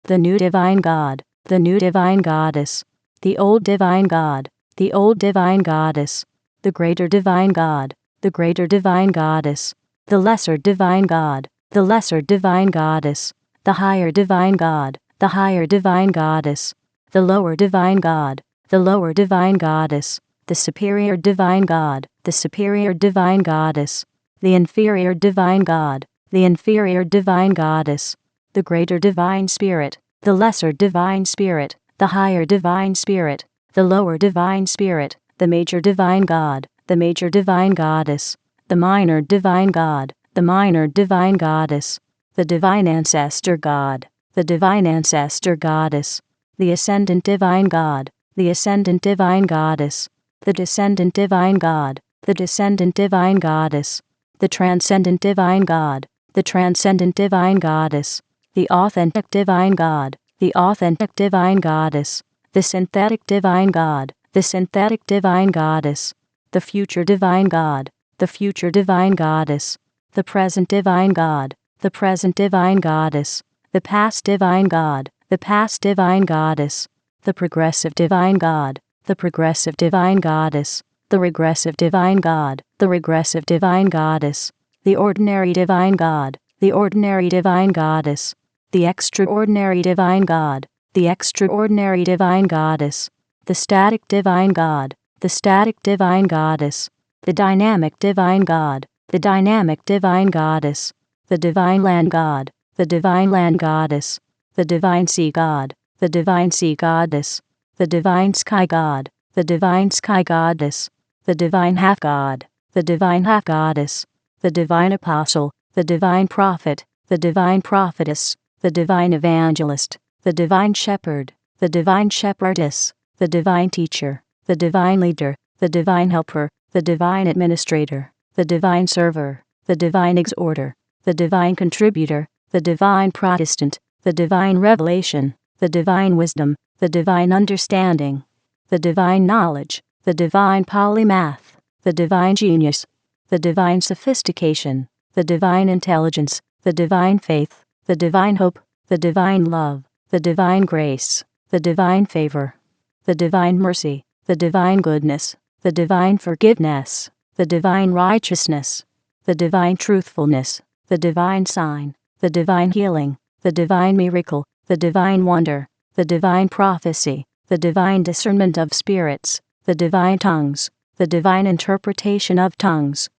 the new divine God, the new divine goddess, the old divine God, the old divine goddess, the greater divine God, the greater divine goddess, the lesser divine God, the lesser divine goddess, the higher divine God, the higher divine goddess, the lower divine God, the lower divine goddess, the superior divine God, the superior divine goddess, the inferior divine God, the inferior divine goddess, the greater divine spirit, the lesser divine spirit, the higher divine spirit, the lower divine spirit, the major divine God, the major divine goddess, the minor divine God, the minor divine goddess, the divine ancestor God, the divine ancestor goddess, the ascendant divine God, the ascendant divine goddess, the descendant divine God, the descendant divine goddess, the transcendent divine God, the transcendent divine goddess, the authentic divine God, the authentic divine goddess, the synthetic divine God, the synthetic divine goddess, the future divine God, the future divine goddess, the present divine God, the present divine goddess, the past divine God, the past divine goddess, the progressive divine God, the progressive divine goddess, the regressive divine God, the regressive divine goddess, the ordinary divine God, the ordinary divine goddess, the extraordinary divine God, the extraordinary divine goddess, the static divine God, the static divine goddess, the dynamic divine God, the dynamic divine goddess, the divine land God, the divine land goddess, the divine sea God, the divine sea goddess, the divine sky God, the divine sky goddess, the divine half God, the divine half goddess, the divine apostle, the divine prophet, the divine prophetess, the divine evangelist, the divine shepherd, the divine shepherdess, the divine teacher, the divine leader, the divine helper, the divine administrator, the divine server, the divine exhorter, the divine contributor, the divine Protestant, the divine revelation, the divine wisdom, the divine understanding, the divine knowledge, the divine polymath, the divine genius, the divine sophistication, the divine intelligence, the divine faith, the divine hope, the divine love, the divine grace, the divine favor, the divine mercy, the divine goodness, the divine forgiveness, the divine righteousness, the divine truthfulness, the divine sign, the divine healing, the divine miracle, the divine wonder, the divine prophecy, the divine discernment of spirits, the divine tongues, the divine interpretation of tongues,